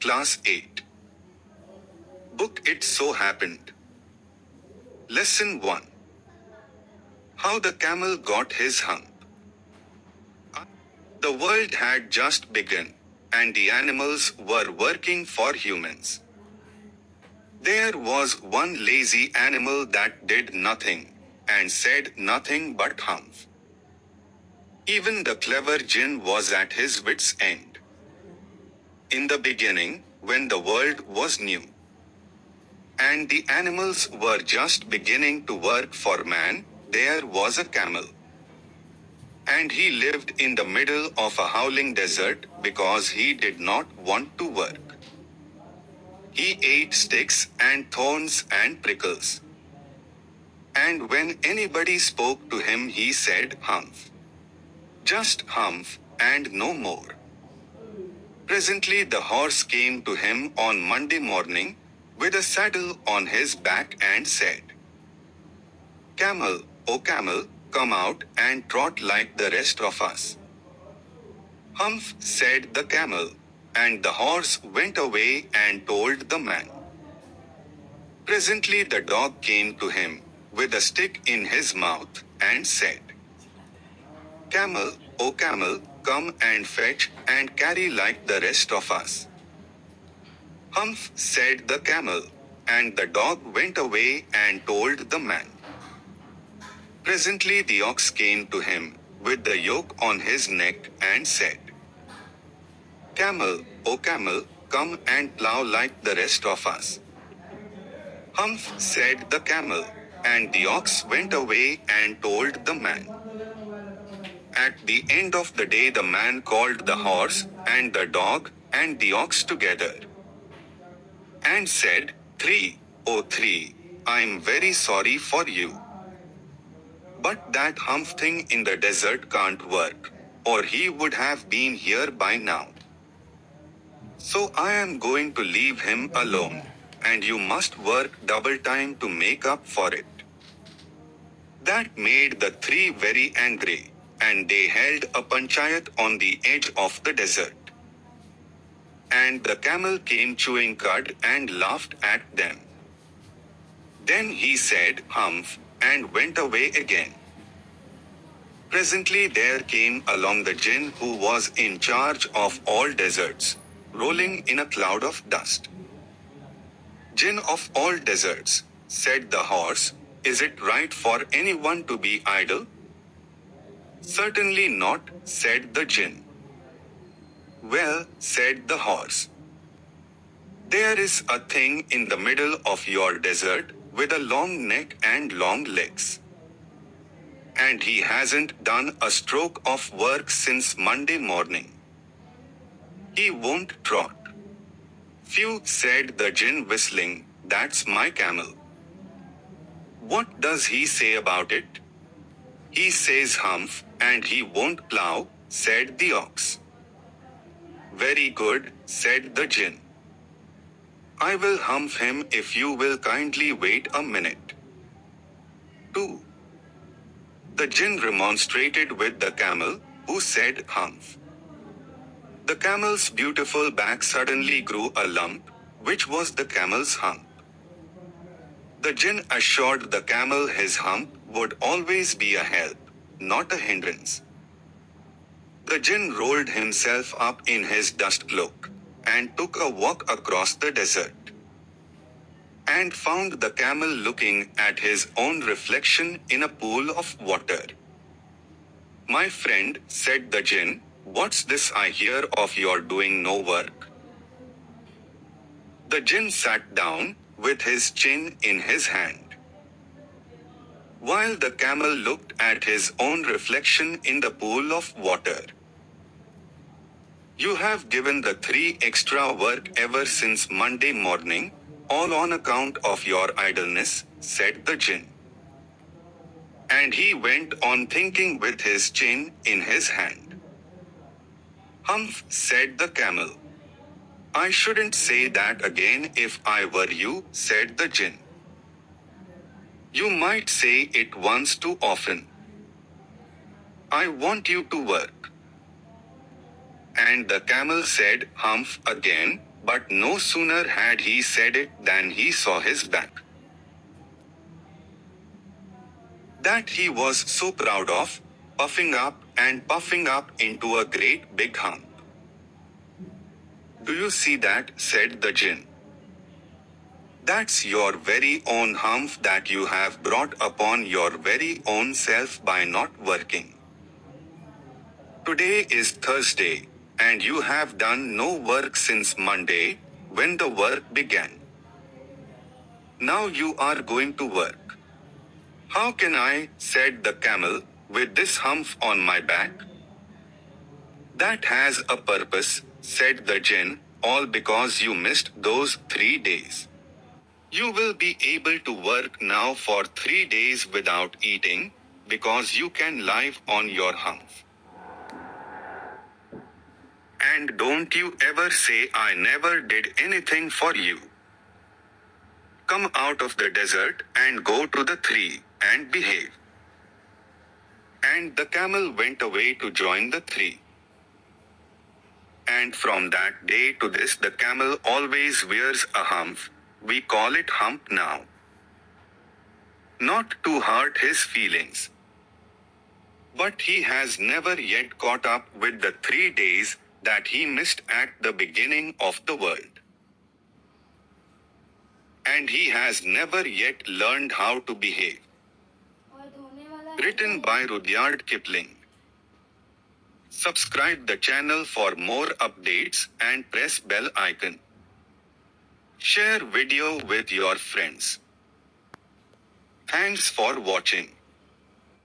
Class 8. Book It So Happened. Lesson 1. How the Camel Got His Hump. The world had just begun, and the animals were working for humans. There was one lazy animal that did nothing, and said nothing but humph. Even the clever Jinn was at his wits' end. In the beginning, when the world was new, and the animals were just beginning to work for man, there was a camel. And he lived in the middle of a howling desert because he did not want to work. He ate sticks and thorns and prickles. And when anybody spoke to him, he said humph. Just humph, and no more. Presently the horse came to him on Monday morning, with a saddle on his back and said, "Camel, O camel, come out and trot like the rest of us." "Humph," said the camel, and the horse went away and told the man. Presently the dog came to him, with a stick in his mouth, and said, "Camel, O camel, come and fetch and carry like the rest of us." "Humph," said the camel, and the dog went away and told the man. Presently the ox came to him, with the yoke on his neck, and said, "Camel, O camel, come and plow like the rest of us." "Humph," said the camel, and the ox went away and told the man. At the end of the day the man called the horse, and the dog, and the ox together, and said, "Three, O three, I'm very sorry for you. But that humph thing in the desert can't work, or he would have been here by now. So I am going to leave him alone, and you must work double time to make up for it." That made the three very angry, and they held a panchayat on the edge of the desert. And the camel came chewing cud and laughed at them. Then he said humph, and went away again. Presently there came along the Jinn who was in charge of all deserts, rolling in a cloud of dust. "Jinn of all deserts," said the horse, "is it right for anyone to be idle?" "Certainly not," said the Jinn. "Well," said the horse, "there is a thing in the middle of your desert, with a long neck and long legs. And he hasn't done a stroke of work since Monday morning. He won't trot." "Phew," said the Jinn whistling, "that's my camel." "What does he say about it?" "He says humph, and he won't plow," said the ox. "Very good," said the Jinn. "I will humph him if you will kindly wait a minute." 2. The Jinn remonstrated with the camel, who said humph. The camel's beautiful back suddenly grew a lump, which was the camel's hump. The Jinn assured the camel his hump would always be a help, not a hindrance. The Jinn rolled himself up in his dust cloak, and took a walk across the desert, and found the camel looking at his own reflection in a pool of water. "My friend," said the Jinn, "what's this I hear of your doing no work?" The Jinn sat down, with his chin in his hand, while the camel looked at his own reflection in the pool of water. "You have given the three extra work ever since Monday morning, all on account of your idleness," said the Jinn. And he went on thinking with his chin in his hand. "Humph," said the camel. "I shouldn't say that again if I were you," said the Jinn. "You might say it once too often. I want you to work." And the camel said humph again, But no sooner had he said it than he saw his back. That he was so proud of, puffing up into a great big hump. Do you see that? Said the Jinn. That's your very own hump that you have brought upon your very own self by not working. Today is Thursday, and you have done no work since Monday, when the work began. Now you are going to work. How can I, said the camel, with this hump on my back? That has a purpose, said the Jinn, all because you missed those 3 days. You will be able to work now for 3 days without eating, because you can live on your hump. And don't you ever say I never did anything for you. Come out of the desert and go to the tree and behave. And the camel went away to join the tree. And from that day to this the camel always wears a hump. We call it hump now. Not to hurt his feelings. But he has never yet caught up with the 3 days that he missed at the beginning of the world. And he has never yet learned how to behave. Written by Rudyard Kipling. Subscribe the channel for more updates and press bell icon. Share video with your friends. Thanks for watching.